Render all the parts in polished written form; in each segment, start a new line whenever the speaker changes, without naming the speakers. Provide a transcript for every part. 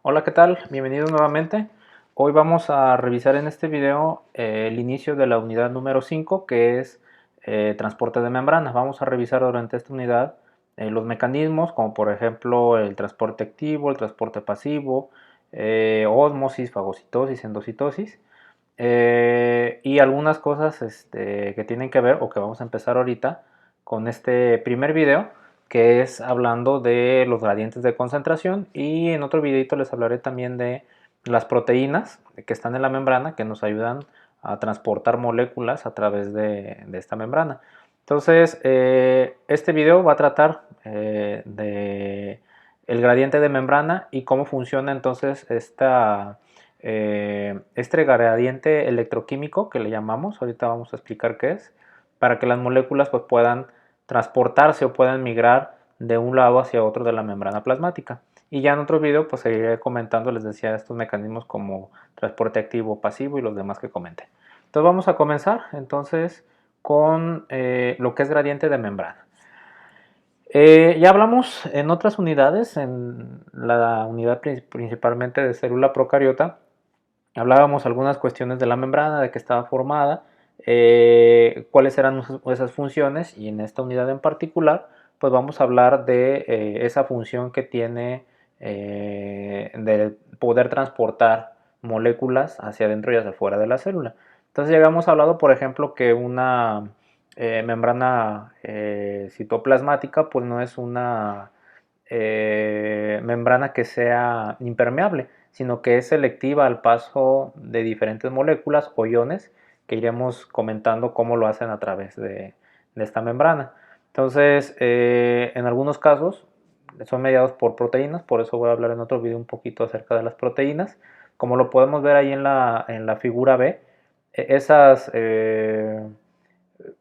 Hola, ¿qué tal? Bienvenidos nuevamente. Hoy vamos a revisar en este video el inicio de la unidad número 5, que es transporte de membrana. Vamos a revisar durante esta unidad los mecanismos, como por ejemplo el transporte activo, el transporte pasivo, ósmosis, fagocitosis, endocitosis, y algunas cosas que tienen que ver o que vamos a empezar ahorita con este primer video, que es hablando de los gradientes de concentración, y en otro videito les hablaré también de las proteínas que están en la membrana que nos ayudan a transportar moléculas a través de esta membrana. Entonces, este video va a tratar de el gradiente de membrana y cómo funciona entonces este gradiente electroquímico que le llamamos. Ahorita vamos a explicar qué es, para que las moléculas pues puedan transportarse o puedan migrar de un lado hacia otro de la membrana plasmática. Y ya en otro video pues seguiré comentando, les decía, estos mecanismos como transporte activo, pasivo y los demás que comenté. Entonces vamos a comenzar entonces con lo que es gradiente de membrana. Ya hablamos en otras unidades, en la unidad principalmente de célula procariota, hablábamos algunas cuestiones de la membrana, de que estaba formada, cuáles eran esas funciones, y en esta unidad en particular pues vamos a hablar de esa función que tiene de poder transportar moléculas hacia adentro y hacia afuera de la célula. Entonces ya habíamos hablado, por ejemplo, que una membrana citoplasmática pues no es una membrana que sea impermeable, sino que es selectiva al paso de diferentes moléculas o iones, que iremos comentando cómo lo hacen a través de esta membrana. Entonces, en algunos casos son mediados por proteínas, por eso voy a hablar en otro video un poquito acerca de las proteínas. Como lo podemos ver ahí en la figura B, esas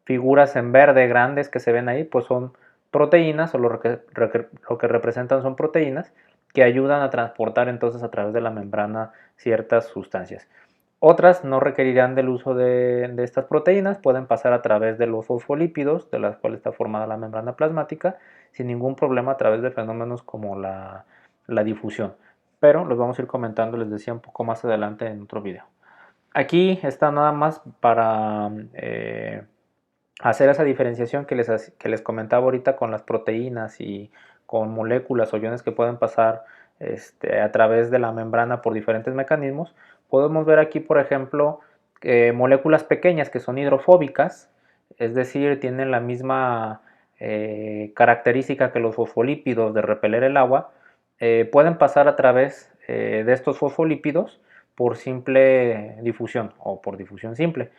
figuras en verde grandes que se ven ahí, pues son proteínas, o lo que representan son proteínas que ayudan a transportar entonces a través de la membrana ciertas sustancias. Otras no requerirán del uso de estas proteínas, pueden pasar a través de los fosfolípidos, de las cuales está formada la membrana plasmática, sin ningún problema a través de fenómenos como la difusión. Pero los vamos a ir comentando, les decía, un poco más adelante en otro video. Aquí está nada más para hacer esa diferenciación que les comentaba ahorita con las proteínas y con moléculas o iones que pueden pasar a través de la membrana por diferentes mecanismos. Podemos ver aquí, por ejemplo, moléculas pequeñas que son hidrofóbicas, es decir, tienen la misma característica que los fosfolípidos de repeler el agua. Pueden pasar a través de estos fosfolípidos por simple difusión o por difusión simple.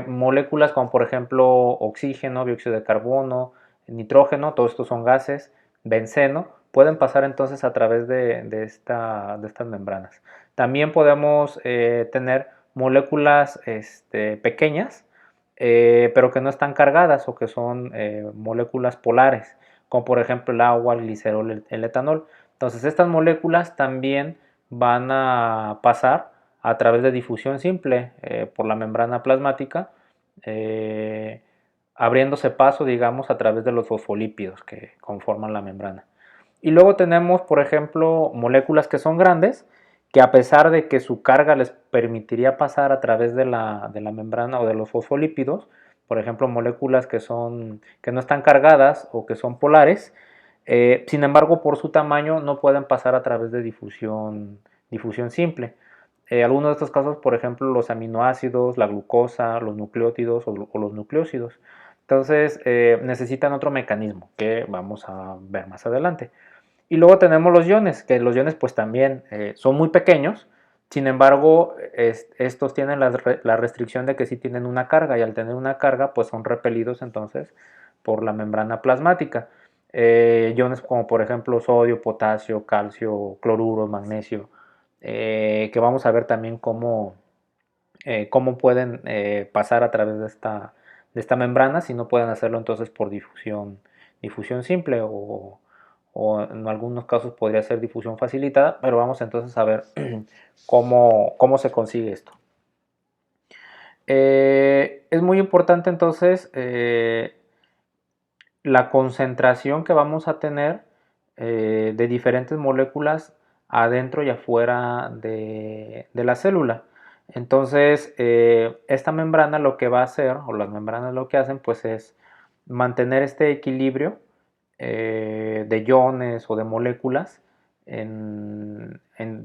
Moléculas como por ejemplo oxígeno, dióxido de carbono, nitrógeno, todos estos son gases, benceno, pueden pasar entonces a través de estas membranas. También podemos tener moléculas pequeñas, pero que no están cargadas, o que son moléculas polares, como por ejemplo el agua, el glicerol, el etanol. Entonces estas moléculas también van a pasar a través de difusión simple por la membrana plasmática, eh, abriéndose paso, digamos, a través de los fosfolípidos que conforman la membrana. Y luego tenemos, por ejemplo, moléculas que son grandes, que a pesar de que su carga les permitiría pasar a través de la membrana o de los fosfolípidos, por ejemplo, moléculas que no están cargadas o que son polares, sin embargo, por su tamaño no pueden pasar a través de difusión simple. Algunos de estos casos, por ejemplo, los aminoácidos, la glucosa, los nucleótidos o los nucleósidos. Entonces, necesitan otro mecanismo que vamos a ver más adelante. Y luego tenemos los iones, que los iones pues también son muy pequeños, sin embargo, estos tienen la restricción de que sí tienen una carga, y al tener una carga pues son repelidos entonces por la membrana plasmática. Iones como por ejemplo sodio, potasio, calcio, cloruro, magnesio, que vamos a ver también cómo pueden pasar a través de esta membrana, si no pueden hacerlo entonces por difusión simple, o en algunos casos podría ser difusión facilitada, pero vamos entonces a ver cómo se consigue esto. Es muy importante entonces la concentración que vamos a tener de diferentes moléculas adentro y afuera de la célula. Entonces, esta membrana lo que va a hacer, o las membranas lo que hacen, pues es mantener este equilibrio de iones o de moléculas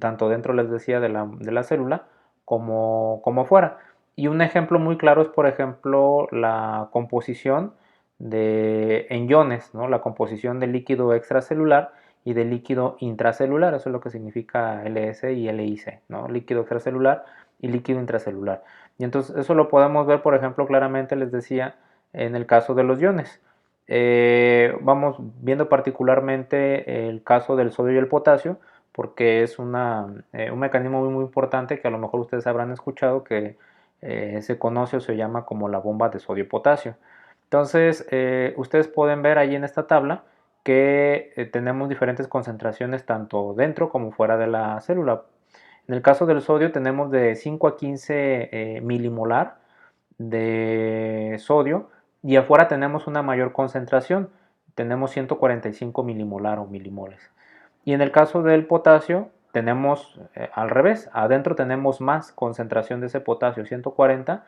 tanto dentro, les decía, de la célula como fuera. Y un ejemplo muy claro es, por ejemplo, la composición en iones, ¿no? La composición de líquido extracelular y de líquido intracelular. Eso es lo que significa LS y LIC, ¿no? Líquido extracelular y líquido intracelular. Y entonces eso lo podemos ver, por ejemplo, claramente, les decía, en el caso de los iones. Vamos viendo particularmente el caso del sodio y el potasio, porque es un mecanismo muy importante que a lo mejor ustedes habrán escuchado, que se conoce o se llama como la bomba de sodio-potasio. Entonces, ustedes pueden ver ahí en esta tabla que tenemos diferentes concentraciones tanto dentro como fuera de la célula. En el caso del sodio tenemos de 5 a 15 milimolar de sodio, y afuera tenemos una mayor concentración, tenemos 145 milimolar o milimoles. Y en el caso del potasio tenemos al revés, adentro tenemos más concentración de ese potasio, 140,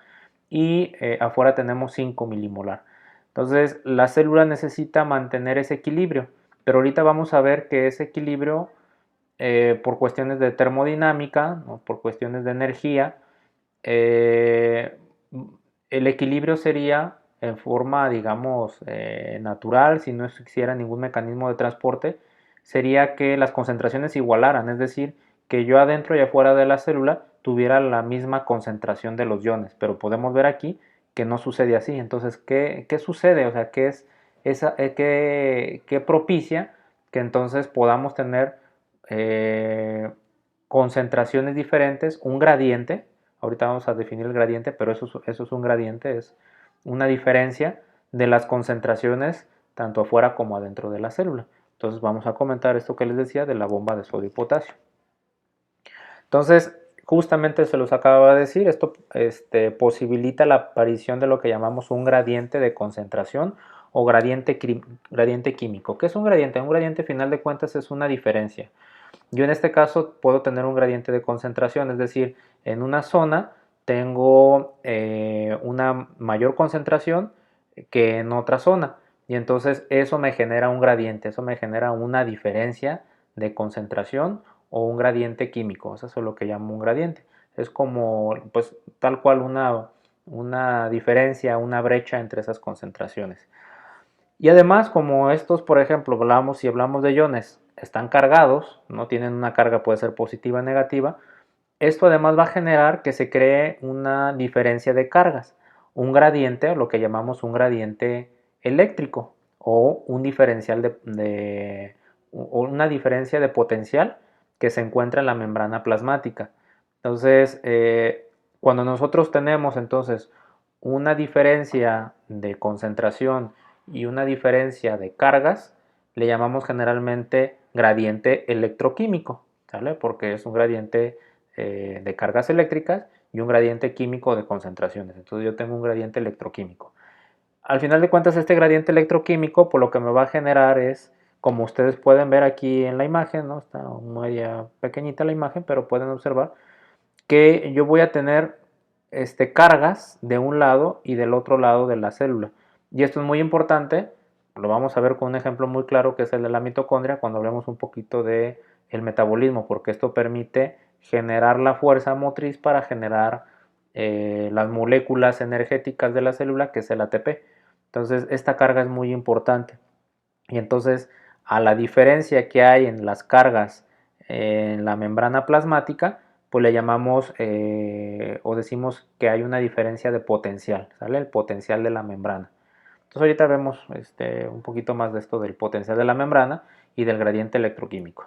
y afuera tenemos 5 milimolar. Entonces la célula necesita mantener ese equilibrio, pero ahorita vamos a ver que ese equilibrio, por cuestiones de termodinámica, ¿no? Por cuestiones de energía, eh, el equilibrio sería en forma, digamos, natural, si no existiera ningún mecanismo de transporte, sería que las concentraciones se igualaran, es decir, que yo adentro y afuera de la célula tuviera la misma concentración de los iones, pero podemos ver aquí que no sucede así. Entonces, ¿qué sucede? O sea, ¿qué propicia que entonces podamos tener eh, concentraciones diferentes, un gradiente? Ahorita vamos a definir el gradiente, pero eso es un gradiente, es una diferencia de las concentraciones tanto afuera como adentro de la célula. Entonces vamos a comentar esto que les decía de la bomba de sodio y potasio. Entonces, justamente se los acaba de decir, esto posibilita la aparición de lo que llamamos un gradiente de concentración o gradiente químico. ¿Qué es un gradiente? Un gradiente, final de cuentas, es una diferencia. Yo en este caso puedo tener un gradiente de concentración, es decir, en una zona tengo una mayor concentración que en otra zona, y entonces eso me genera un gradiente, eso me genera una diferencia de concentración o un gradiente químico. Eso es lo que llamo un gradiente. Es como, pues, tal cual una diferencia, una brecha entre esas concentraciones. Y además, como estos, por ejemplo, si hablamos de iones, están cargados, no tienen una carga, puede ser positiva o negativa, esto además va a generar que se cree una diferencia de cargas, un gradiente, o lo que llamamos un gradiente eléctrico, o un diferencial o una diferencia de potencial que se encuentra en la membrana plasmática. Entonces, cuando nosotros tenemos entonces una diferencia de concentración y una diferencia de cargas, le llamamos generalmente gradiente electroquímico, ¿sale? Porque es un gradiente de cargas eléctricas y un gradiente químico de concentraciones. Entonces yo tengo un gradiente electroquímico. Al final de cuentas, este gradiente electroquímico, por lo que me va a generar es, como ustedes pueden ver aquí en la imagen, ¿no? Está media pequeñita la imagen, pero pueden observar que yo voy a tener cargas de un lado y del otro lado de la célula. Y esto es muy importante, lo vamos a ver con un ejemplo muy claro, que es el de la mitocondria, cuando hablemos un poquito de el metabolismo, porque esto permite generar la fuerza motriz para generar las moléculas energéticas de la célula, que es el ATP. Entonces, esta carga es muy importante. Y entonces, a la diferencia que hay en las cargas en la membrana plasmática, pues le llamamos o decimos que hay una diferencia de potencial, ¿sale? El potencial de la membrana. Entonces ahorita vemos un poquito más de esto del potencial de la membrana y del gradiente electroquímico.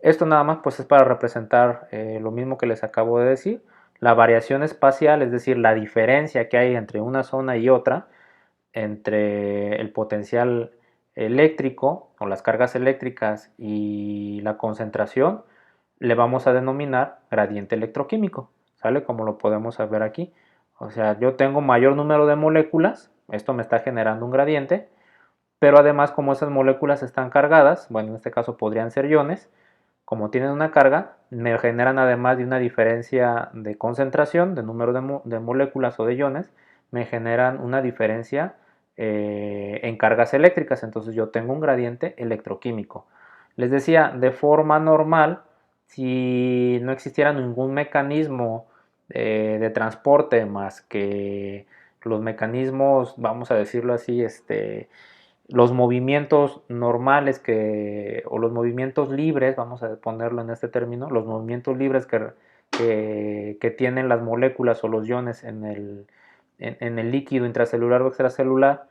Esto nada más pues es para representar lo mismo que les acabo de decir, la variación espacial, es decir, la diferencia que hay entre una zona y otra, entre el potencial eléctrico o las cargas eléctricas y la concentración, le vamos a denominar gradiente electroquímico, ¿sale? Como lo podemos ver aquí. O sea, yo tengo mayor número de moléculas, esto me está generando un gradiente, pero además como esas moléculas están cargadas, bueno, en este caso podrían ser iones, como tienen una carga, me generan además de una diferencia de concentración, de número de moléculas o de iones, me generan una diferencia en cargas eléctricas. Entonces yo tengo un gradiente electroquímico. Les decía, de forma normal, si no existiera ningún mecanismo de transporte más que los mecanismos, vamos a decirlo así, los movimientos normales o los movimientos libres, vamos a ponerlo en este término, los movimientos libres que tienen las moléculas o los iones en el líquido intracelular o extracelular,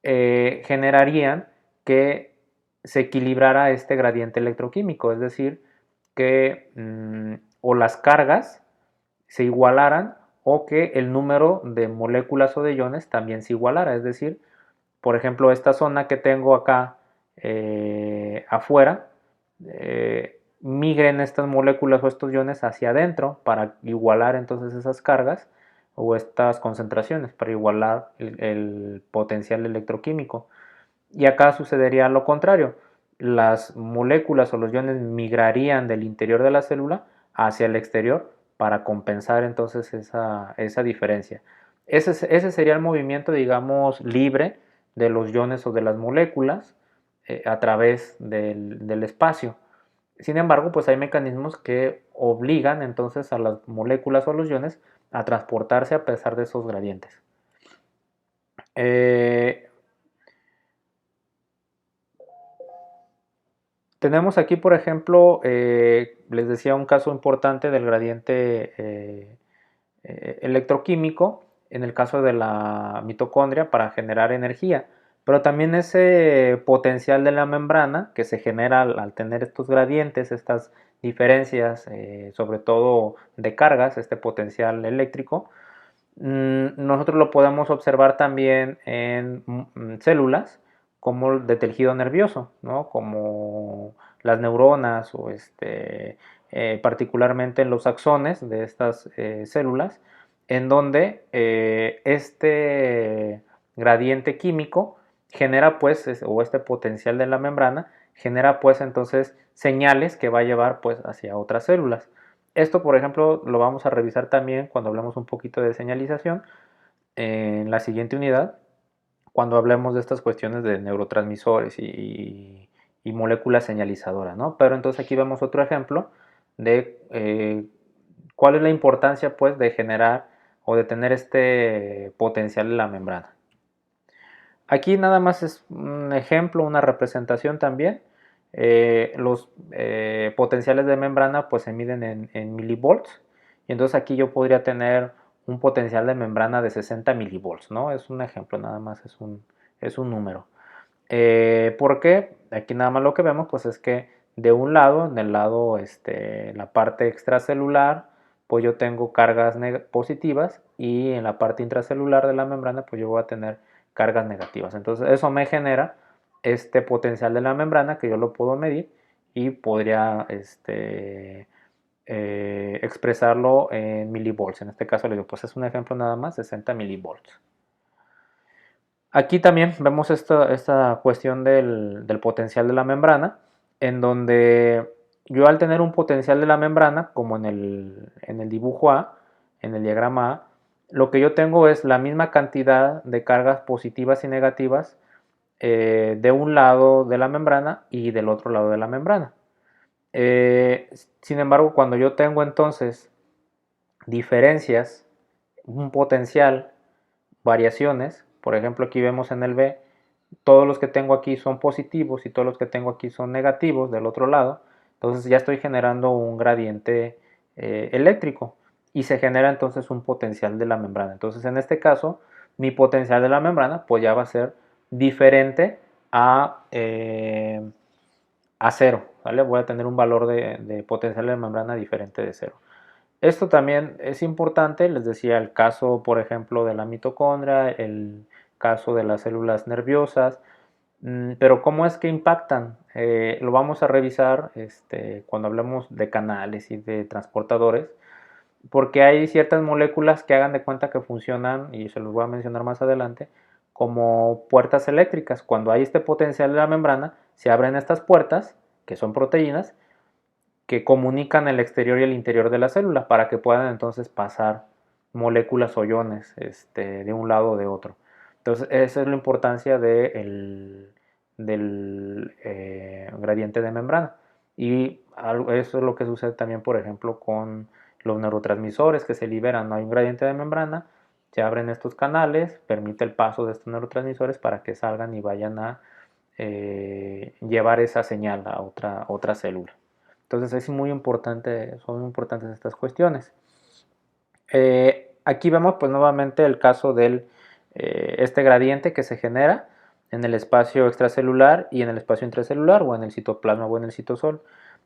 generarían que se equilibrara este gradiente electroquímico, es decir, que o las cargas se igualaran o que el número de moléculas o de iones también se igualara, es decir, por ejemplo, esta zona que tengo acá afuera, migren estas moléculas o estos iones hacia adentro para igualar entonces esas cargas o estas concentraciones, para igualar el potencial electroquímico. Y acá sucedería lo contrario. Las moléculas o los iones migrarían del interior de la célula hacia el exterior para compensar entonces esa diferencia. Ese sería el movimiento, digamos, libre de los iones o de las moléculas a través del espacio. Sin embargo, pues hay mecanismos que obligan entonces a las moléculas o a los iones a transportarse a pesar de esos gradientes. Tenemos aquí, por ejemplo, les decía un caso importante del gradiente electroquímico en el caso de la mitocondria para generar energía, pero también ese potencial de la membrana que se genera al tener estos gradientes, estas diferencias, sobre todo de cargas, este potencial eléctrico, nosotros lo podemos observar también en células como de tejido nervioso, ¿no? Como las neuronas o particularmente en los axones de estas células, en donde este gradiente químico genera pues, o este potencial de la membrana, genera pues entonces señales que va a llevar pues hacia otras células. Esto, por ejemplo, lo vamos a revisar también cuando hablemos un poquito de señalización en la siguiente unidad, cuando hablemos de estas cuestiones de neurotransmisores y moléculas señalizadoras, ¿no? Pero entonces aquí vemos otro ejemplo de cuál es la importancia, pues, de generar o de tener este potencial en la membrana. Aquí nada más es un ejemplo, una representación también. Los potenciales de membrana pues se miden en milivolts y entonces aquí yo podría tener un potencial de membrana de 60 milivolts, ¿no? Es un ejemplo, nada más es un número. ¿Por qué? Aquí nada más lo que vemos pues es que de un lado, en el lado, la parte extracelular, pues yo tengo cargas positivas y en la parte intracelular de la membrana pues yo voy a tener cargas negativas. Entonces eso me genera este potencial de la membrana que yo lo puedo medir y podría expresarlo en milivolts. En este caso le digo, pues es un ejemplo nada más, 60 milivolts. Aquí también vemos esta cuestión del potencial de la membrana, en donde yo al tener un potencial de la membrana, como en el dibujo A, en el diagrama A, lo que yo tengo es la misma cantidad de cargas positivas y negativas de un lado de la membrana y del otro lado de la membrana. Sin embargo, cuando yo tengo entonces diferencias, un potencial, variaciones, por ejemplo aquí vemos en el B, todos los que tengo aquí son positivos y todos los que tengo aquí son negativos del otro lado, entonces ya estoy generando un gradiente eléctrico y se genera entonces un potencial de la membrana. Entonces en este caso mi potencial de la membrana pues ya va a ser diferente a cero, ¿vale? Voy a tener un valor de potencial de membrana diferente de cero. Esto también es importante, les decía, el caso, por ejemplo, de la mitocondria, el caso de las células nerviosas, pero ¿cómo es que impactan? Lo vamos a revisar cuando hablemos de canales y de transportadores, porque hay ciertas moléculas que hagan de cuenta que funcionan, y se los voy a mencionar más adelante, como puertas eléctricas. Cuando hay este potencial de la membrana, se abren estas puertas, que son proteínas, que comunican el exterior y el interior de la célula para que puedan entonces pasar moléculas o iones de un lado o de otro. Entonces, esa es la importancia del gradiente de membrana. Y eso es lo que sucede también, por ejemplo, con los neurotransmisores que se liberan. No hay un gradiente de membrana, se abren estos canales, permite el paso de estos neurotransmisores para que salgan y vayan a llevar esa señal a otra célula. Entonces es muy importante, son muy importantes estas cuestiones. Aquí vemos pues nuevamente el caso del este gradiente que se genera en el espacio extracelular y en el espacio intracelular o en el citoplasma o en el citosol.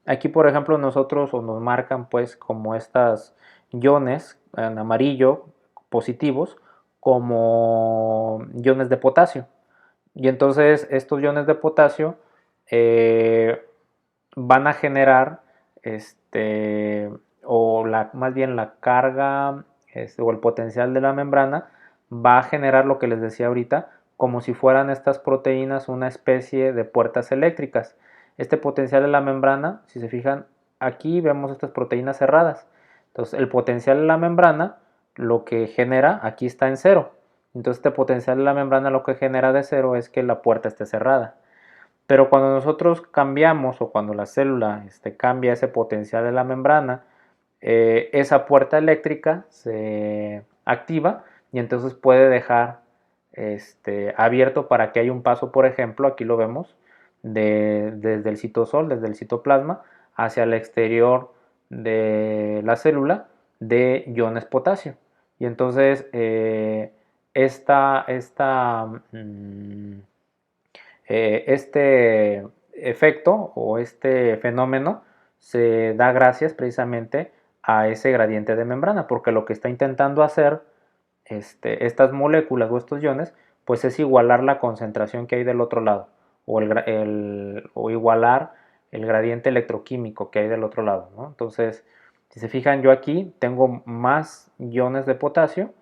Aquí por ejemplo nosotros o nos marcan pues como estas iones en amarillo positivos como iones de potasio. Y entonces estos iones de potasio van a generar o más bien la carga o el potencial de la membrana va a generar lo que les decía ahorita, como si fueran estas proteínas una especie de puertas eléctricas. Este potencial de la membrana, si se fijan, aquí vemos estas proteínas cerradas. Entonces el potencial de la membrana lo que genera aquí está en cero. Entonces este potencial de la membrana lo que genera de cero es que la puerta esté cerrada. Pero cuando nosotros cambiamos o cuando la célula cambia ese potencial de la membrana, esa puerta eléctrica se activa y entonces puede dejar abierto para que haya un paso, por ejemplo, aquí lo vemos, desde el citosol, desde el citoplasma, hacia el exterior de la célula de iones potasio. Y entonces este efecto o este fenómeno se da gracias precisamente a ese gradiente de membrana, porque lo que está intentando hacer estas moléculas o estos iones, pues es igualar la concentración que hay del otro lado, o igualar el gradiente electroquímico que hay del otro lado, ¿no? Entonces, si se fijan, yo aquí tengo más iones de potasio,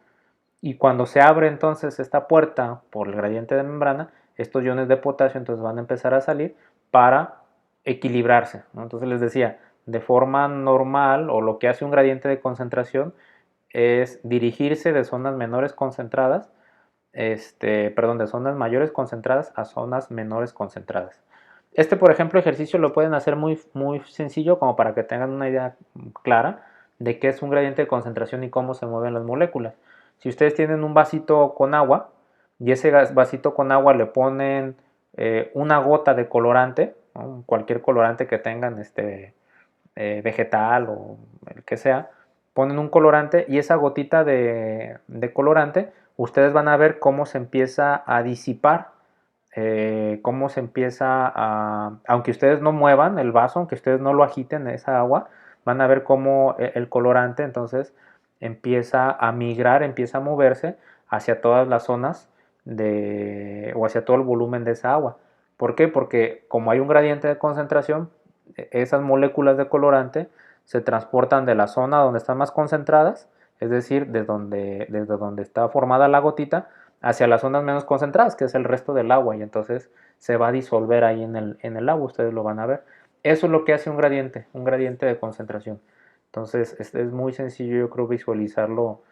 y cuando se abre entonces esta puerta por el gradiente de membrana, estos iones de potasio entonces van a empezar a salir para equilibrarse, ¿no? Entonces les decía, de forma normal o lo que hace un gradiente de concentración es dirigirse de zonas menores concentradas, de zonas mayores concentradas a zonas menores concentradas. Por ejemplo, ejercicio lo pueden hacer muy, muy sencillo como para que tengan una idea clara de qué es un gradiente de concentración y cómo se mueven las moléculas. Si ustedes tienen un vasito con agua y ese vasito con agua le ponen una gota de colorante, ¿no? Cualquier colorante que tengan, vegetal o el que sea, ponen un colorante y esa gotita de colorante, ustedes van a ver cómo se empieza a disipar, cómo se empieza aunque ustedes no muevan el vaso, aunque ustedes no lo agiten esa agua, van a ver cómo el colorante entonces empieza a migrar, empieza a moverse hacia todas las zonas o hacia todo el volumen de esa agua. ¿Por qué? Porque como hay un gradiente de concentración, esas moléculas de colorante se transportan de la zona donde están más concentradas, es decir, desde donde está formada la gotita, hacia las zonas menos concentradas, que es el resto del agua, y entonces se va a disolver ahí en el agua, ustedes lo van a ver. Eso es lo que hace un gradiente de concentración. Entonces es muy sencillo, yo creo, visualizarlo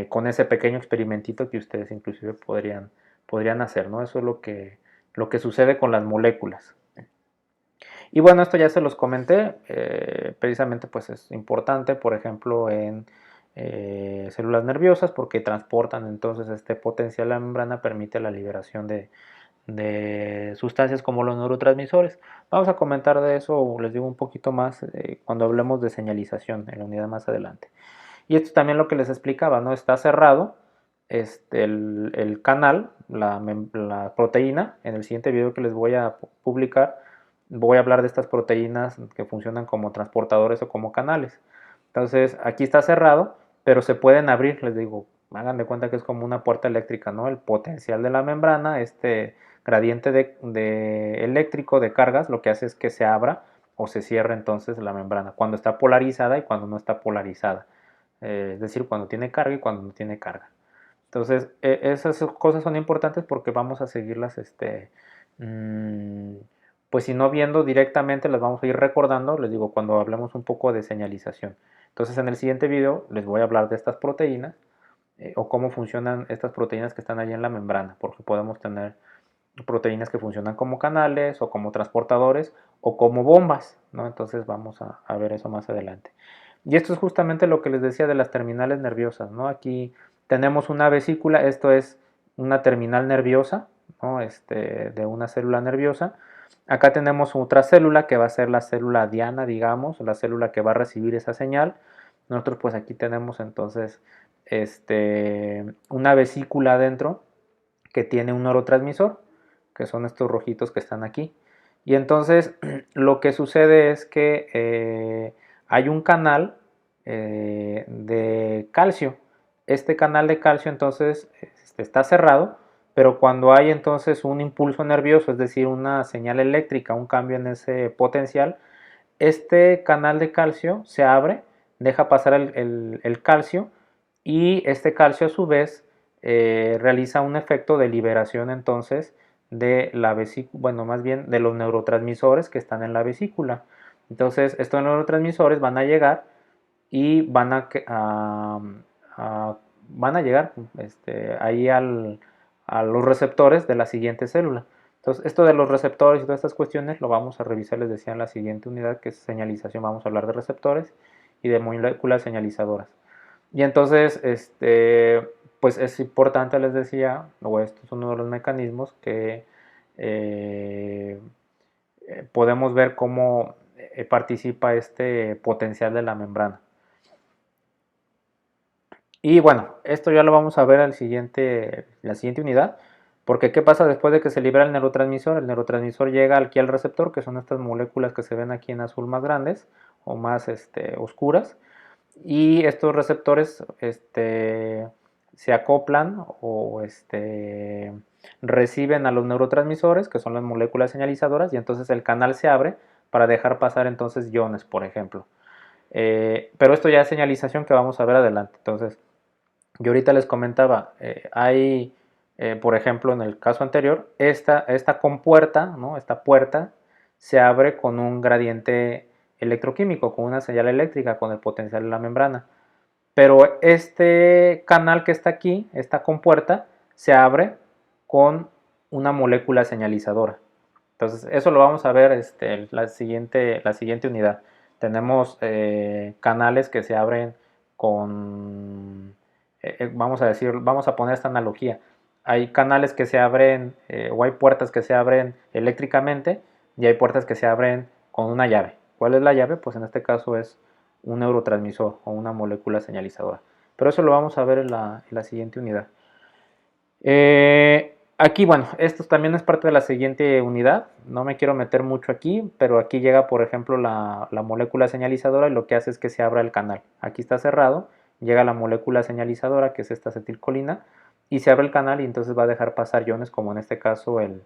con ese pequeño experimentito que ustedes inclusive podrían hacer, ¿no? Eso es lo que sucede con las moléculas. Y bueno, esto ya se los comenté, precisamente pues es importante, por ejemplo, en células nerviosas porque transportan entonces este potencial a la membrana, permite la liberación de sustancias como los neurotransmisores. Vamos a comentar de eso, les digo un poquito más cuando hablemos de señalización en la unidad más adelante. Y esto también lo que les explicaba, ¿no? Está cerrado el canal, la proteína. En el siguiente video que les voy a publicar, voy a hablar de estas proteínas que funcionan como transportadores o como canales. Entonces, aquí está cerrado, pero se pueden abrir, les digo, hagan de cuenta que es como una puerta eléctrica, ¿no? El potencial de la membrana, este gradiente de eléctrico de cargas, lo que hace es que se abra o se cierre entonces la membrana, cuando está polarizada y cuando no está polarizada. Es decir, cuando tiene carga y cuando no tiene carga. Entonces, esas cosas son importantes porque vamos a seguirlas mmm, pues si no viendo directamente, las vamos a ir recordando, les digo, cuando hablemos un poco de señalización. Entonces en el siguiente video les voy a hablar de estas proteínas o cómo funcionan estas proteínas que están ahí en la membrana, porque podemos tener proteínas que funcionan como canales o como transportadores o como bombas, ¿no? Entonces vamos a ver eso más adelante. Y esto es justamente lo que les decía de las terminales nerviosas, ¿no? Aquí tenemos una vesícula, esto es una terminal nerviosa, ¿no? De una célula nerviosa. Acá tenemos otra célula que va a ser la célula diana, digamos, la célula que va a recibir esa señal. Nosotros pues aquí tenemos entonces una vesícula adentro que tiene un neurotransmisor, que son estos rojitos que están aquí. Y entonces lo que sucede es que hay un canal de calcio. Este canal de calcio entonces está cerrado, pero cuando hay entonces un impulso nervioso, es decir, una señal eléctrica, un cambio en ese potencial, este canal de calcio se abre, deja pasar el calcio y este calcio a su vez realiza un efecto de liberación entonces de la vesícula, bueno, más bien de los neurotransmisores que están en la vesícula. Entonces, estos neurotransmisores van a llegar y van a llegar ahí a los receptores de la siguiente célula. Entonces, esto de los receptores y todas estas cuestiones lo vamos a revisar, les decía, en la siguiente unidad, que es señalización. Vamos a hablar de receptores y de moléculas señalizadoras. Y entonces, pues es importante, les decía, o esto es uno de los mecanismos que eh, podemos ver cómo participa este potencial de la membrana. Y bueno, esto ya lo vamos a ver en la siguiente unidad, porque ¿qué pasa después de que se libera el neurotransmisor? El neurotransmisor llega aquí al receptor, que son estas moléculas que se ven aquí en azul más grandes o más oscuras, y estos receptores se acoplan o reciben a los neurotransmisores, que son las moléculas señalizadoras, y entonces el canal se abre para dejar pasar entonces iones, por ejemplo. Pero esto ya es señalización que vamos a ver adelante. Entonces, yo ahorita les comentaba, hay, por ejemplo, en el caso anterior, esta compuerta, ¿no? Esta puerta se abre con un gradiente electroquímico, con una señal eléctrica, con el potencial de la membrana. Pero este canal que está aquí, esta compuerta, se abre con una molécula señalizadora. Entonces, eso lo vamos a ver la siguiente unidad. Tenemos canales que se abren con, vamos a poner esta analogía. Hay canales que se abren o hay puertas que se abren eléctricamente y hay puertas que se abren con una llave. ¿Cuál es la llave? Pues en este caso es un neurotransmisor o una molécula señalizadora. Pero eso lo vamos a ver en la siguiente unidad. Aquí, bueno, esto también es parte de la siguiente unidad. No me quiero meter mucho aquí, pero aquí llega, por ejemplo, la molécula señalizadora y lo que hace es que se abra el canal. Aquí está cerrado, llega la molécula señalizadora, que es esta acetilcolina, y se abre el canal y entonces va a dejar pasar iones, como en este caso el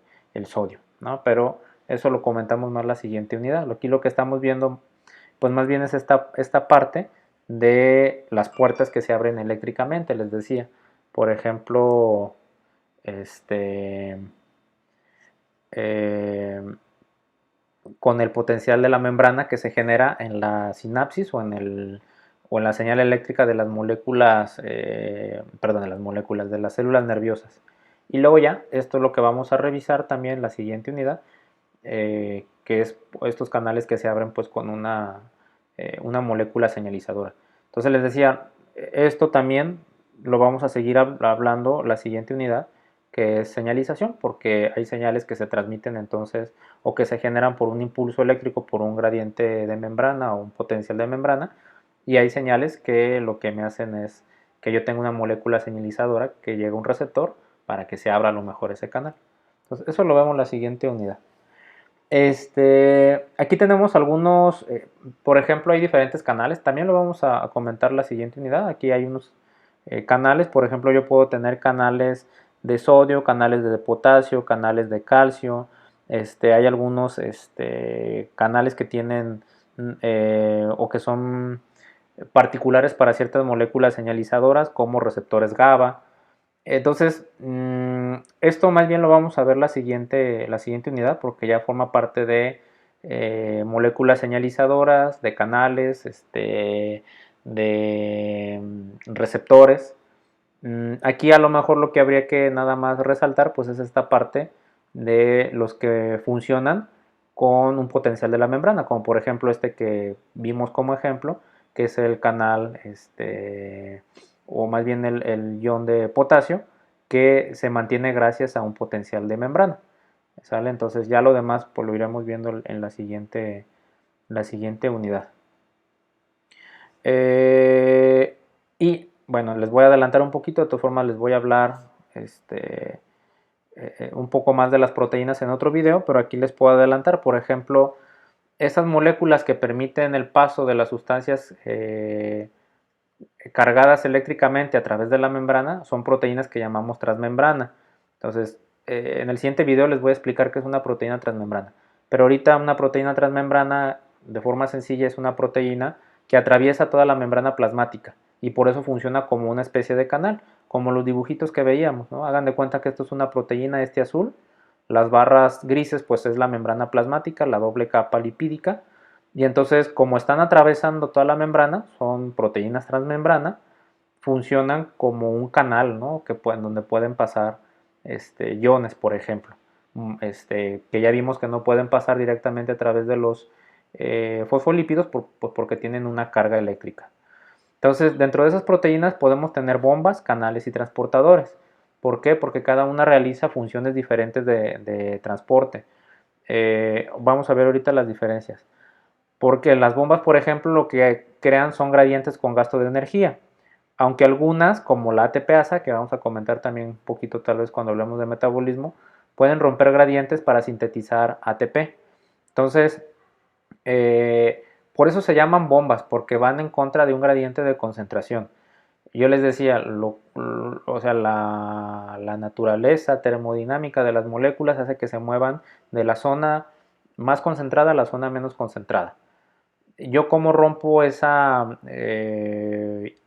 sodio, ¿no? Pero eso lo comentamos más en la siguiente unidad. Aquí lo que estamos viendo, pues más bien es esta parte de las puertas que se abren eléctricamente, les decía. Por ejemplo, este, eh, con el potencial de la membrana que se genera en la sinapsis o en la señal eléctrica de las moléculas, perdón, de las moléculas, de las células nerviosas. Y luego ya, esto es lo que vamos a revisar también en la siguiente unidad, que es estos canales que se abren pues con una molécula señalizadora. Entonces les decía, esto también lo vamos a seguir hablando la siguiente unidad, que es señalización, porque hay señales que se transmiten entonces o que se generan por un impulso eléctrico, por un gradiente de membrana o un potencial de membrana, y hay señales que lo que me hacen es que yo tengo una molécula señalizadora que llega a un receptor para que se abra a lo mejor ese canal. Entonces eso lo vemos en la siguiente unidad. Aquí tenemos algunos, por ejemplo, hay diferentes canales, también lo vamos a comentar la siguiente unidad. Aquí hay unos canales, por ejemplo, yo puedo tener canales de sodio, canales de potasio, canales de calcio, hay algunos canales que tienen o que son particulares para ciertas moléculas señalizadoras como receptores GABA. Entonces, Esto más bien lo vamos a ver la siguiente unidad, porque ya forma parte de moléculas señalizadoras, de canales, de receptores. Aquí a lo mejor lo que habría que nada más resaltar pues es esta parte de los que funcionan con un potencial de la membrana, como por ejemplo este que vimos como ejemplo, que es el canal, o más bien el ion de potasio, que se mantiene gracias a un potencial de membrana. ¿Sale? Entonces ya lo demás pues lo iremos viendo en la siguiente unidad. Y bueno, les voy a adelantar un poquito, de todas formas les voy a hablar un poco más de las proteínas en otro video, pero aquí les puedo adelantar, por ejemplo, esas moléculas que permiten el paso de las sustancias cargadas eléctricamente a través de la membrana son proteínas que llamamos transmembrana. Entonces, en el siguiente video les voy a explicar qué es una proteína transmembrana. Pero ahorita una proteína transmembrana, de forma sencilla, es una proteína que atraviesa toda la membrana plasmática y por eso funciona como una especie de canal, como los dibujitos que veíamos, ¿no? Hagan de cuenta que esto es una proteína, azul, las barras grises pues es la membrana plasmática, la doble capa lipídica, y entonces, como están atravesando toda la membrana, son proteínas transmembrana, funcionan como un canal, ¿no? Donde pueden pasar iones, por ejemplo, que ya vimos que no pueden pasar directamente a través de los fosfolípidos pues porque tienen una carga eléctrica. Entonces, dentro de esas proteínas podemos tener bombas, canales y transportadores. ¿Por qué? Porque cada una realiza funciones diferentes de transporte. Vamos a ver ahorita las diferencias. Porque las bombas, por ejemplo, lo que crean son gradientes con gasto de energía. Aunque algunas, como la ATPasa, que vamos a comentar también un poquito tal vez cuando hablemos de metabolismo, pueden romper gradientes para sintetizar ATP. Entonces, por eso se llaman bombas, porque van en contra de un gradiente de concentración. Yo les decía, o sea, la naturaleza termodinámica de las moléculas hace que se muevan de la zona más concentrada a la zona menos concentrada. Yo cómo rompo esa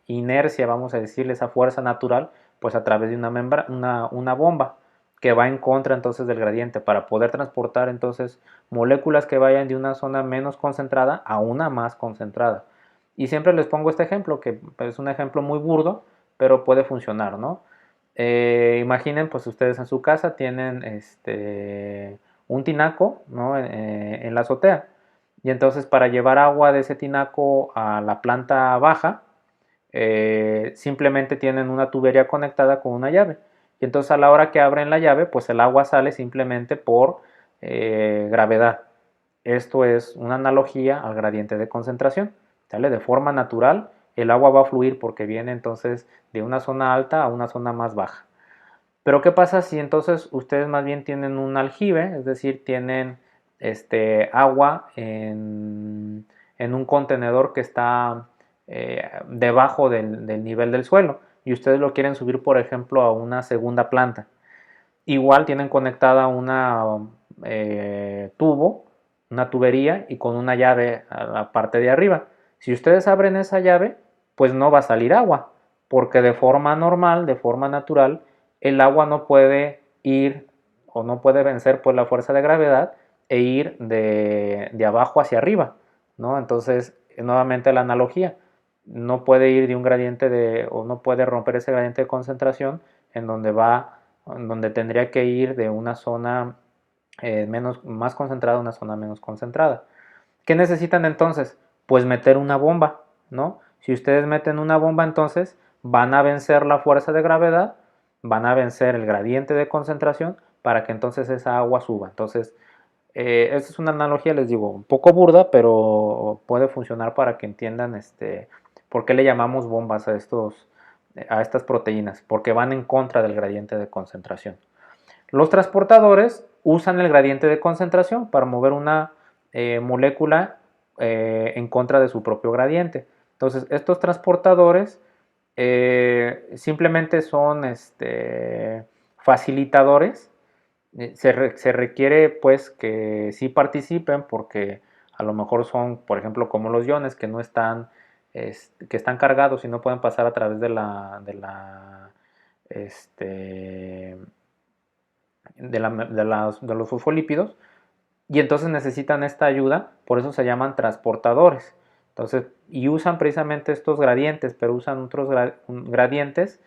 inercia, vamos a decirle, esa fuerza natural, pues a través de una bomba que va en contra entonces del gradiente para poder transportar entonces moléculas que vayan de una zona menos concentrada a una más concentrada. Y siempre les pongo este ejemplo, que es un ejemplo muy burdo, pero puede funcionar, ¿no? Imaginen, pues ustedes en su casa tienen un tinaco, ¿no? En la azotea. Y entonces para llevar agua de ese tinaco a la planta baja, simplemente tienen una tubería conectada con una llave. Y entonces a la hora que abren la llave, pues el agua sale simplemente por gravedad. Esto es una analogía al gradiente de concentración. ¿Sale? De forma natural, el agua va a fluir porque viene entonces de una zona alta a una zona más baja. Pero ¿qué pasa si entonces ustedes más bien tienen un aljibe, es decir, tienen agua en un contenedor que está debajo del nivel del suelo y ustedes lo quieren subir, por ejemplo, a una segunda planta? Igual tienen conectada una tubería y con una llave a la parte de arriba. Si ustedes abren esa llave, pues no va a salir agua, porque de forma normal, de forma natural, el agua no puede ir o no puede vencer pues la fuerza de gravedad e ir de abajo hacia arriba, ¿no? Entonces, nuevamente la analogía, no puede ir de un gradiente o no puede romper ese gradiente de concentración donde tendría que ir de una zona más concentrada a una zona menos concentrada. ¿Qué necesitan entonces? Pues meter una bomba, ¿no? Si ustedes meten una bomba, entonces van a vencer la fuerza de gravedad, van a vencer el gradiente de concentración para que entonces esa agua suba. Entonces, esta es una analogía, les digo, un poco burda, pero puede funcionar para que entiendan por qué le llamamos bombas a estas proteínas, porque van en contra del gradiente de concentración. Los transportadores usan el gradiente de concentración para mover una molécula en contra de su propio gradiente. Entonces, estos transportadores simplemente son facilitadores. Se requiere pues que sí participen porque a lo mejor son, por ejemplo, como los iones que no están, que están cargados y no pueden pasar a través de la de los fosfolípidos, y entonces necesitan esta ayuda, por eso se llaman transportadores. Entonces, y usan precisamente estos gradientes, pero usan otros gradientes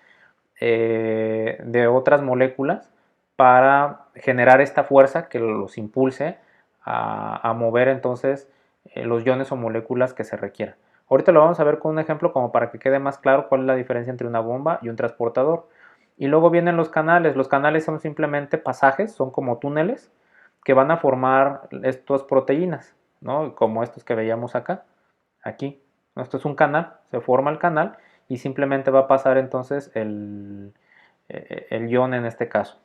de otras moléculas para generar esta fuerza que los impulse a mover entonces los iones o moléculas que se requieran. Ahorita lo vamos a ver con un ejemplo como para que quede más claro cuál es la diferencia entre una bomba y un transportador. Y luego vienen los canales. Los canales son simplemente pasajes, son como túneles que van a formar estas proteínas, ¿no? Como estos que veíamos acá, aquí. Esto es un canal, se forma el canal y simplemente va a pasar entonces el ion en este caso.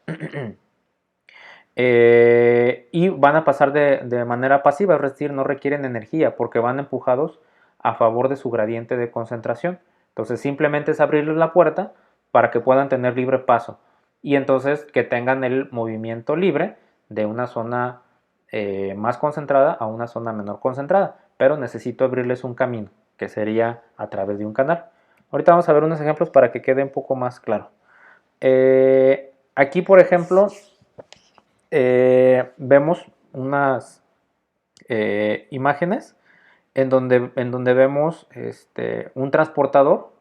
Y van a pasar de manera pasiva, es decir, no requieren energía porque van empujados a favor de su gradiente de concentración. Entonces simplemente es abrirles la puerta para que puedan tener libre paso y entonces que tengan el movimiento libre de una zona más concentrada a una zona menor concentrada, pero necesito abrirles un camino que sería a través de un canal. Ahorita vamos a ver unos ejemplos para que quede un poco más claro. Aquí, por ejemplo, vemos unas imágenes en donde vemos un transportador,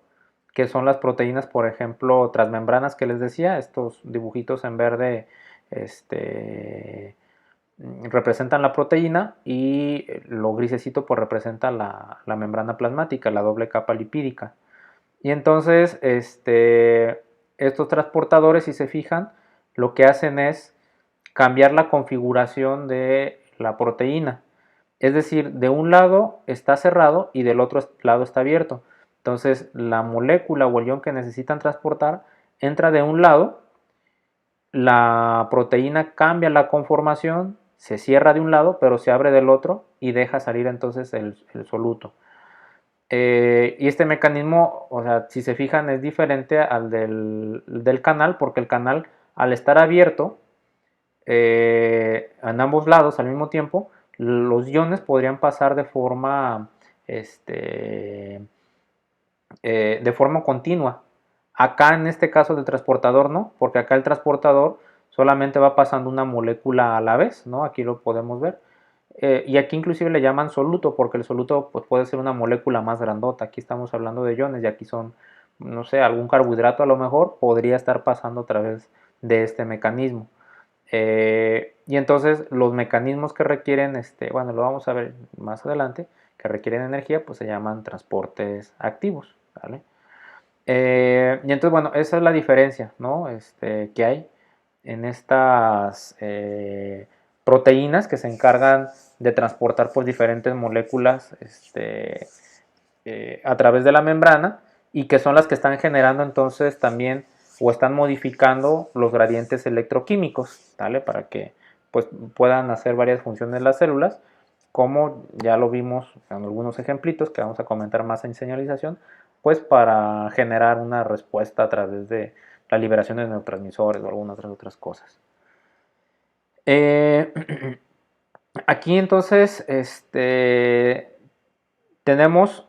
que son las proteínas, por ejemplo, transmembranas que les decía, estos dibujitos en verde representan la proteína y lo grisecito pues representa la membrana plasmática, la doble capa lipídica. Y entonces estos transportadores, si se fijan, lo que hacen es cambiar la configuración de la proteína. Es decir, de un lado está cerrado y del otro lado está abierto. Entonces la molécula o el ion que necesitan transportar entra de un lado, la proteína cambia la conformación, se cierra de un lado pero se abre del otro y deja salir entonces el soluto. Y este mecanismo, o sea, si se fijan, es diferente al del canal, porque el canal, al estar abierto en ambos lados al mismo tiempo, los iones podrían pasar de forma continua. Acá en este caso del transportador no, porque acá el transportador solamente va pasando una molécula a la vez, ¿no? Aquí lo podemos ver. Y aquí inclusive le llaman soluto, porque el soluto pues, puede ser una molécula más grandota. Aquí estamos hablando de iones y aquí son, no sé, algún carbohidrato a lo mejor podría estar pasando a través de este mecanismo. Y entonces los mecanismos que requieren, bueno, lo vamos a ver más adelante, que requieren energía, pues se llaman transportes activos, ¿vale? Y entonces, bueno, esa es la diferencia, ¿no? Que hay en estas proteínas que se encargan de transportar pues, diferentes moléculas a través de la membrana y que son las que están generando entonces también o están modificando los gradientes electroquímicos, ¿vale? Para que pues, puedan hacer varias funciones las células, como ya lo vimos en algunos ejemplitos que vamos a comentar más en señalización, pues para generar una respuesta a través de la liberación de neurotransmisores o algunas otras cosas. Aquí entonces tenemos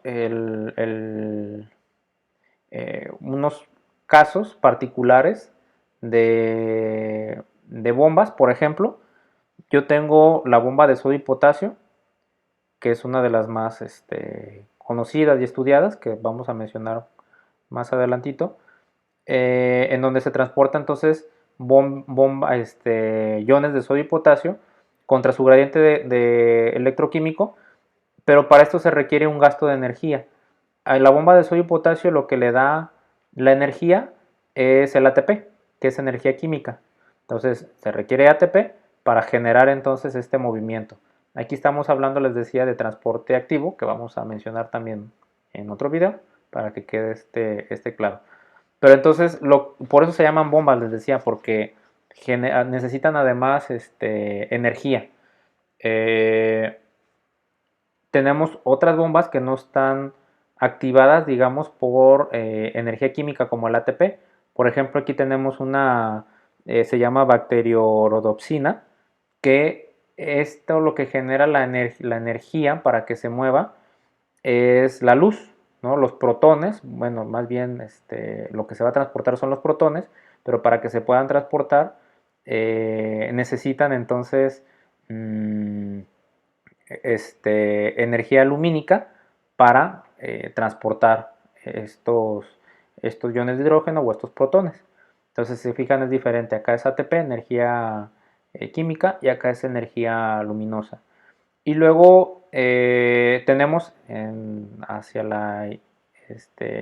unos casos particulares de bombas. Por ejemplo, yo tengo la bomba de sodio y potasio, que es una de las más conocidas y estudiadas, que vamos a mencionar más adelantito, en donde se transporta entonces iones de sodio y potasio contra su gradiente de electroquímico, pero para esto se requiere un gasto de energía. A la bomba de sodio y potasio lo que le da la energía es el ATP, que es energía química. Entonces se requiere ATP para generar entonces este movimiento. Aquí estamos hablando, les decía, de transporte activo, que vamos a mencionar también en otro video, para que quede claro. Pero entonces, por eso se llaman bombas, les decía, porque necesitan además energía. Tenemos otras bombas que no están activadas, digamos, por energía química como el ATP. Por ejemplo, aquí tenemos una, se llama bacteriorhodopsina, que esto lo que genera la energía para que se mueva es la luz, ¿no? Los protones, bueno, más bien lo que se va a transportar son los protones, pero para que se puedan transportar necesitan entonces energía lumínica para transportar estos iones de hidrógeno o estos protones. Entonces, si se fijan, es diferente. Acá es ATP, energía química, y acá es energía luminosa. Y luego tenemos hacia la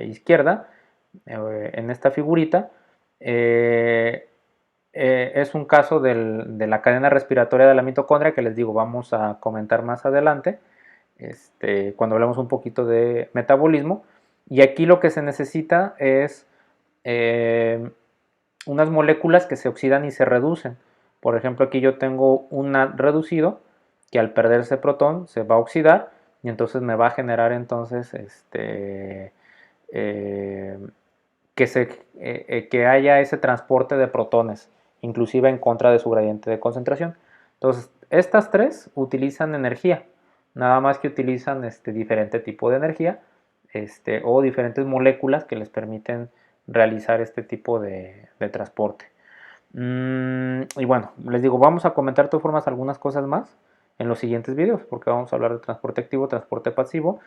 izquierda, en esta figurita, es un caso de la cadena respiratoria de la mitocondria que les digo, vamos a comentar más adelante, cuando hablemos un poquito de metabolismo. Y aquí lo que se necesita es unas moléculas que se oxidan y se reducen. Por ejemplo, aquí yo tengo un reducido que al perder ese protón se va a oxidar y entonces me va a generar entonces que haya ese transporte de protones, inclusive en contra de su gradiente de concentración. Entonces, estas tres utilizan energía, nada más que utilizan diferente tipo de energía o diferentes moléculas que les permiten realizar este tipo de transporte. Y bueno, les digo, vamos a comentar de todas formas algunas cosas más en los siguientes videos, porque vamos a hablar de transporte activo, transporte pasivo,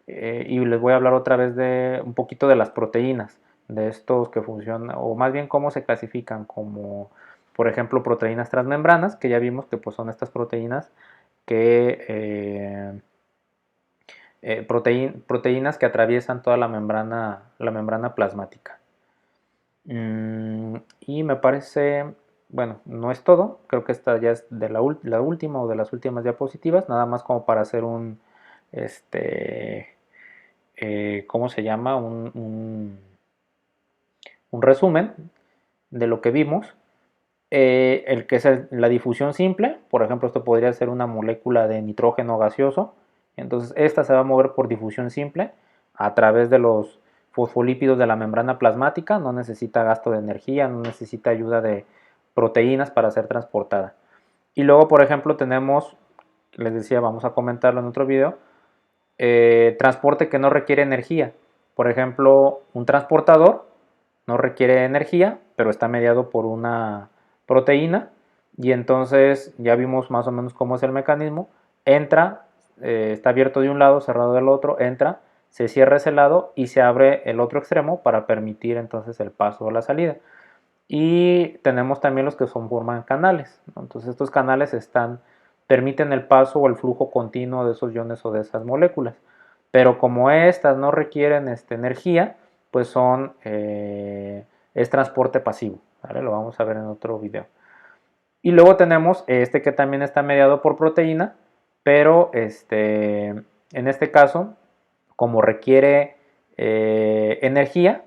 y les voy a hablar otra vez de un poquito de las proteínas, de estos que funcionan, o más bien cómo se clasifican, como por ejemplo proteínas transmembranas, que ya vimos que pues, son estas proteínas que proteínas que atraviesan toda la membrana plasmática. Y me parece, bueno, no es todo, creo que esta ya es de la última o de las últimas diapositivas, nada más como para hacer un, ¿cómo se llama? Un resumen de lo que vimos. El que es la difusión simple, por ejemplo, esto podría ser una molécula de nitrógeno gaseoso, entonces esta se va a mover por difusión simple a través de los fosfolípidos de la membrana plasmática, no necesita gasto de energía, no necesita ayuda de proteínas para ser transportada. Y luego, por ejemplo, tenemos, les decía, vamos a comentarlo en otro video, transporte que no requiere energía. Por ejemplo, un transportador no requiere energía, pero está mediado por una proteína, y entonces ya vimos más o menos cómo es el mecanismo. Entra, está abierto de un lado, cerrado del otro, entra, se cierra ese lado y se abre el otro extremo para permitir entonces el paso o la salida. Y tenemos también los que forman canales, ¿no? Entonces estos canales permiten el paso o el flujo continuo de esos iones o de esas moléculas. Pero como estas no requieren energía, pues es transporte pasivo, ¿vale? Lo vamos a ver en otro video. Y luego tenemos que también está mediado por proteína, pero en este caso, como requiere energía,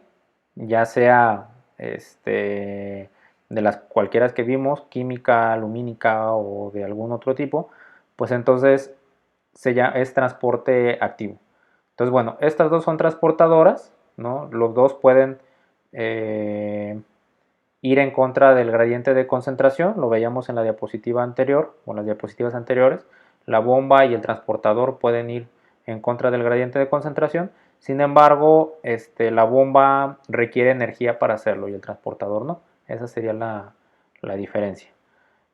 ya sea de las cualquiera que vimos, química, lumínica o de algún otro tipo, pues entonces es transporte activo. Entonces, bueno, estas dos son transportadoras, ¿no? Los dos pueden ir en contra del gradiente de concentración, lo veíamos en la diapositiva anterior o en las diapositivas anteriores. La bomba y el transportador pueden ir en contra del gradiente de concentración. Sin embargo, la bomba requiere energía para hacerlo y el transportador no. Esa sería la diferencia.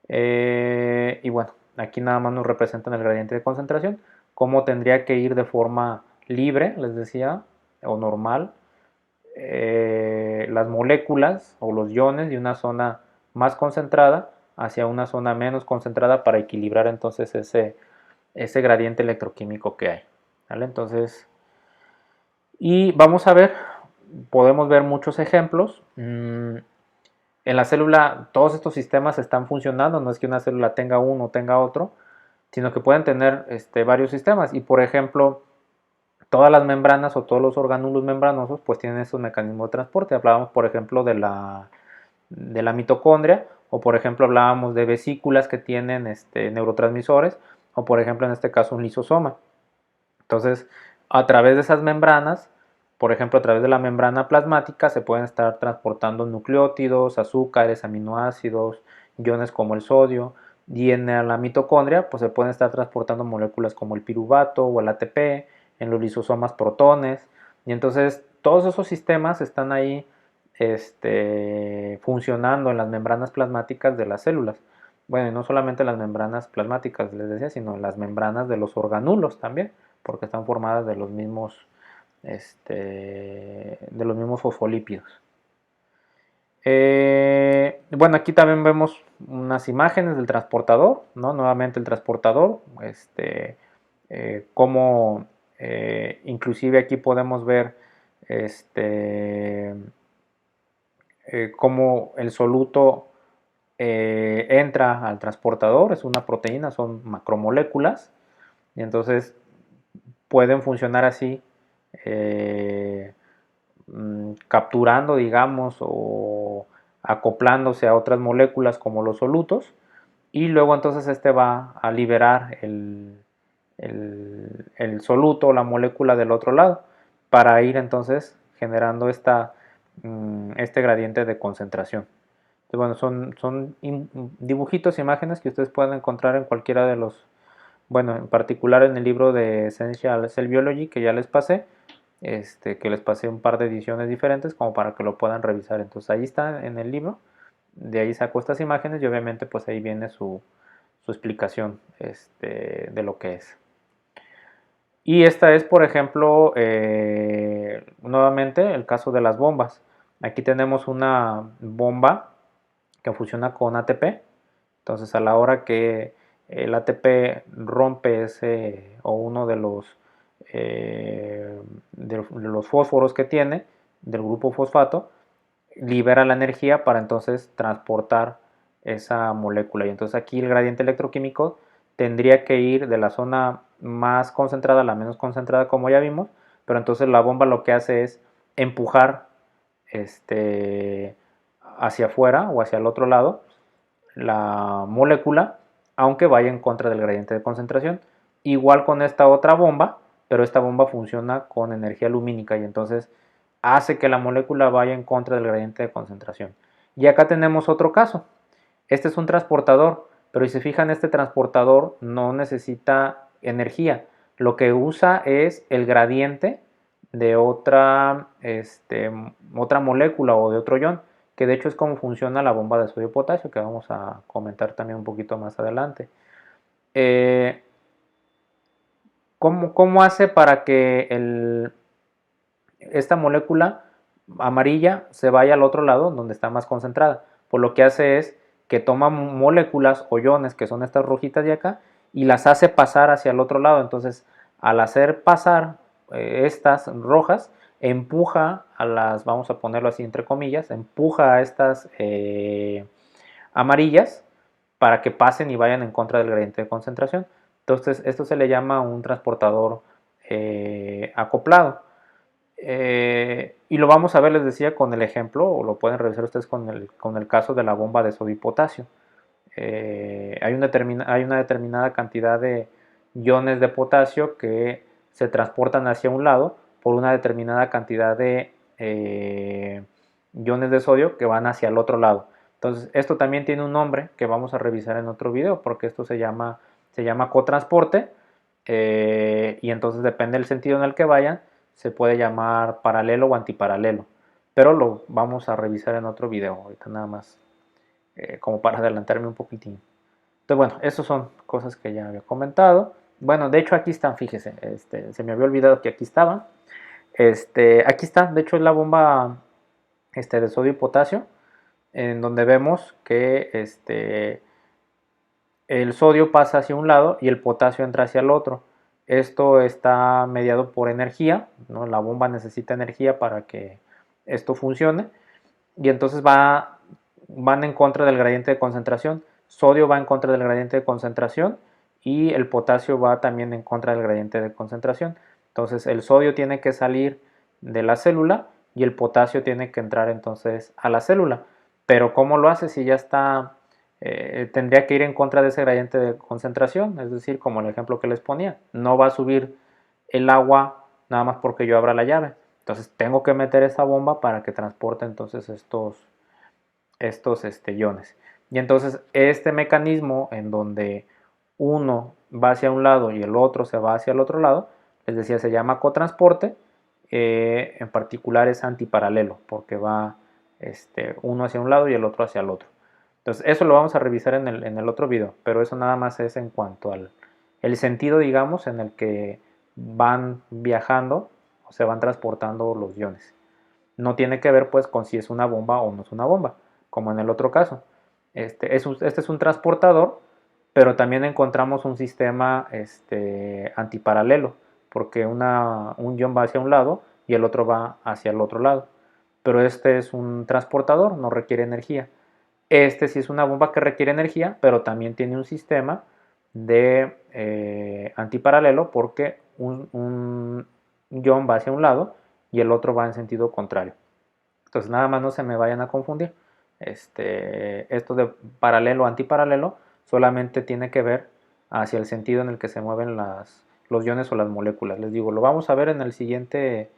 Y bueno, aquí nada más nos representan el gradiente de concentración, cómo tendría que ir de forma libre, les decía, o normal, las moléculas o los iones de una zona más concentrada hacia una zona menos concentrada para equilibrar entonces ese gradiente electroquímico que hay, ¿vale? Entonces, y vamos a ver, podemos ver muchos ejemplos. En la célula todos estos sistemas están funcionando, no es que una célula tenga uno o tenga otro, sino que pueden tener varios sistemas. Y por ejemplo, todas las membranas o todos los orgánulos membranosos pues tienen esos mecanismos de transporte. Hablábamos por ejemplo de la mitocondria, o por ejemplo hablábamos de vesículas que tienen neurotransmisores, o por ejemplo en este caso un lisosoma. Entonces, a través de esas membranas, por ejemplo, a través de la membrana plasmática se pueden estar transportando nucleótidos, azúcares, aminoácidos, iones como el sodio, y en la mitocondria pues se pueden estar transportando moléculas como el piruvato o el ATP, en los lisosomas protones, y entonces todos esos sistemas están ahí funcionando en las membranas plasmáticas de las células. Bueno, y no solamente las membranas plasmáticas, les decía, sino las membranas de los organulos también, porque están formadas de los mismos fosfolípidos. Bueno, aquí también vemos unas imágenes del transportador, ¿no? Nuevamente el transportador, como inclusive aquí podemos ver cómo el soluto entra al transportador, es una proteína, son macromoléculas, y entonces pueden funcionar así, capturando, digamos, o acoplándose a otras moléculas como los solutos, y luego entonces va a liberar el soluto o la molécula del otro lado para ir entonces generando este gradiente de concentración. Entonces, bueno, son dibujitos, imágenes que ustedes pueden encontrar en cualquiera de los, bueno, en particular en el libro de Essential Cell Biology que ya les pasé, que les pasé un par de ediciones diferentes como para que lo puedan revisar. Entonces ahí está en el libro, de ahí saco estas imágenes y obviamente pues ahí viene su explicación de lo que es. Y esta es, por ejemplo, nuevamente el caso de las bombas. Aquí tenemos una bomba que funciona con ATP. Entonces, a la hora que el ATP rompe ese o uno de los fósforos que tiene del grupo fosfato, libera la energía para entonces transportar esa molécula. Y entonces aquí el gradiente electroquímico tendría que ir de la zona más concentrada a la menos concentrada, como ya vimos, pero entonces la bomba lo que hace es empujar hacia afuera o hacia el otro lado la molécula, aunque vaya en contra del gradiente de concentración. Igual con esta otra bomba, pero esta bomba funciona con energía lumínica y entonces hace que la molécula vaya en contra del gradiente de concentración. Y acá tenemos otro caso. Este es un transportador, pero si se fijan, este transportador no necesita energía. Lo que usa es el gradiente de otra molécula o de otro ion, que de hecho es como funciona la bomba de sodio-potasio, que vamos a comentar también un poquito más adelante. ¿Cómo hace para que esta molécula amarilla se vaya al otro lado donde está más concentrada? Pues lo que hace es que toma moléculas o iones, que son estas rojitas de acá, y las hace pasar hacia el otro lado. Entonces, al hacer pasar estas rojas, empuja a las, vamos a ponerlo así entre comillas, empuja a estas amarillas para que pasen y vayan en contra del gradiente de concentración. Entonces, esto se le llama un transportador acoplado. Y lo vamos a ver, les decía, con el ejemplo, o lo pueden revisar ustedes con el caso de la bomba de sodio y potasio. Hay una determinada cantidad de iones de potasio que se transportan hacia un lado por una determinada cantidad de iones de sodio que van hacia el otro lado. Entonces, esto también tiene un nombre que vamos a revisar en otro video, porque esto se llama cotransporte, y entonces depende del sentido en el que vayan, se puede llamar paralelo o antiparalelo, pero lo vamos a revisar en otro video, ahorita nada más, como para adelantarme un poquitín. Entonces, bueno, esas son cosas que ya había comentado. Bueno, de hecho aquí están, fíjese, se me había olvidado que aquí estaban. Aquí está, de hecho es la bomba de sodio y potasio, en donde vemos que el sodio pasa hacia un lado y el potasio entra hacia el otro. Esto está mediado por energía, ¿no? La bomba necesita energía para que esto funcione y entonces van en contra del gradiente de concentración. Sodio va en contra del gradiente de concentración y el potasio va también en contra del gradiente de concentración. Entonces el sodio tiene que salir de la célula y el potasio tiene que entrar entonces a la célula. Pero ¿cómo lo hace si ya está? Tendría que ir en contra de ese gradiente de concentración, es decir, como el ejemplo que les ponía, no va a subir el agua nada más porque yo abra la llave. Entonces tengo que meter esa bomba para que transporte entonces estos iones. Y entonces este mecanismo en donde uno va hacia un lado y el otro se va hacia el otro lado, les decía, se llama cotransporte, en particular es antiparalelo porque va uno hacia un lado y el otro hacia el otro. Entonces eso lo vamos a revisar en el otro video, pero eso nada más es en cuanto al el sentido, digamos, en el que van viajando o se van transportando los iones. No tiene que ver pues con si es una bomba o no es una bomba, como en el otro caso. Este es un transportador, pero también encontramos un sistema antiparalelo, porque un ion va hacia un lado y el otro va hacia el otro lado. Pero este es un transportador, no requiere energía. Este sí es una bomba que requiere energía, pero también tiene un sistema de antiparalelo porque un ion va hacia un lado y el otro va en sentido contrario. Entonces nada más no se me vayan a confundir. Esto de paralelo antiparalelo solamente tiene que ver hacia el sentido en el que se mueven los iones o las moléculas. Les digo, lo vamos a ver en el siguiente,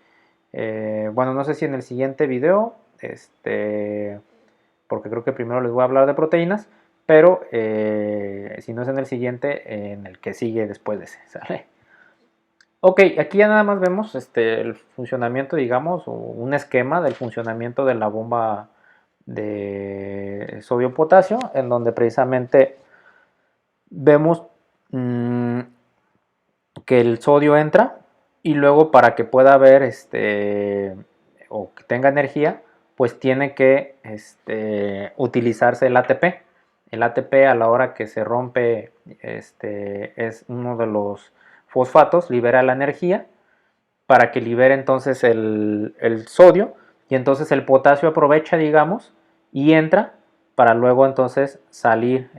bueno, no sé si en el siguiente video, porque creo que primero les voy a hablar de proteínas, pero si no es en el siguiente, en el que sigue después de ese, ¿sale? Ok, aquí ya nada más vemos el funcionamiento, digamos, o un esquema del funcionamiento de la bomba de sodio-potasio, en donde precisamente vemos que el sodio entra y luego para que pueda haber o que tenga energía, pues tiene que utilizarse el ATP. El ATP a la hora que se rompe es uno de los fosfatos, libera la energía para que libere entonces el sodio y entonces el potasio aprovecha, digamos, y entra para luego entonces salir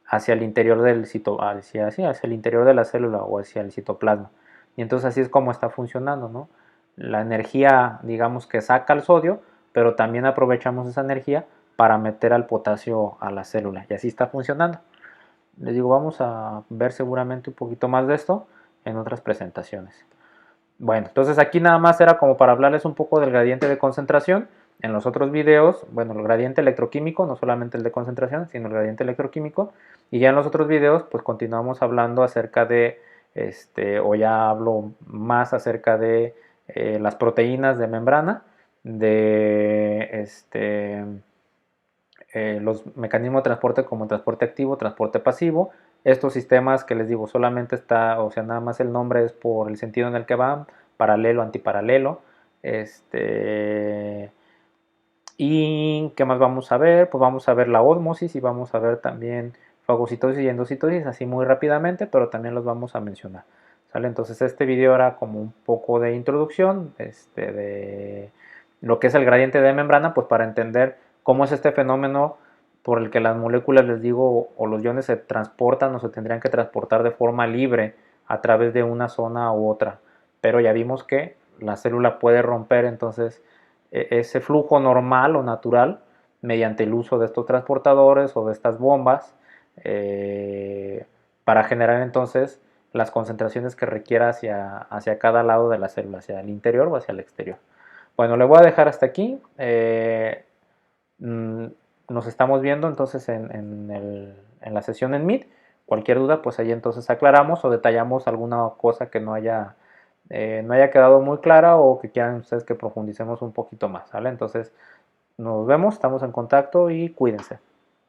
hacia el interior del hacia el interior de la célula o hacia el citoplasma. Y entonces así es como está funcionando, ¿no? La energía, digamos, que saca el sodio, pero también aprovechamos esa energía para meter al potasio a la célula. Y así está funcionando. Les digo, vamos a ver seguramente un poquito más de esto en otras presentaciones. Bueno, entonces aquí nada más era como para hablarles un poco del gradiente de concentración. En los otros videos, bueno, el gradiente electroquímico, no solamente el de concentración, sino el gradiente electroquímico. Y ya en los otros videos, pues continuamos hablando acerca de, o ya hablo más acerca de las proteínas de membrana, de los mecanismos de transporte como transporte activo, transporte pasivo. Estos sistemas que les digo solamente está, o sea, nada más el nombre es por el sentido en el que van, paralelo, antiparalelo. ¿Y qué más vamos a ver? Pues vamos a ver la ósmosis y vamos a ver también fagocitosis y endocitosis, así muy rápidamente, pero también los vamos a mencionar. ¿Sale? Entonces este video era como un poco de introducción de lo que es el gradiente de membrana, pues para entender cómo es este fenómeno por el que las moléculas, les digo, o los iones se transportan o se tendrían que transportar de forma libre a través de una zona u otra. Pero ya vimos que la célula puede romper entonces ese flujo normal o natural mediante el uso de estos transportadores o de estas bombas para generar entonces las concentraciones que requiera hacia cada lado de la célula, hacia el interior o hacia el exterior. Bueno, le voy a dejar hasta aquí. Nos estamos viendo entonces en la sesión en Meet. Cualquier duda, pues ahí entonces aclaramos o detallamos alguna cosa que no haya quedado muy clara o que quieran ustedes que profundicemos un poquito más, ¿vale? Entonces, nos vemos, estamos en contacto y cuídense.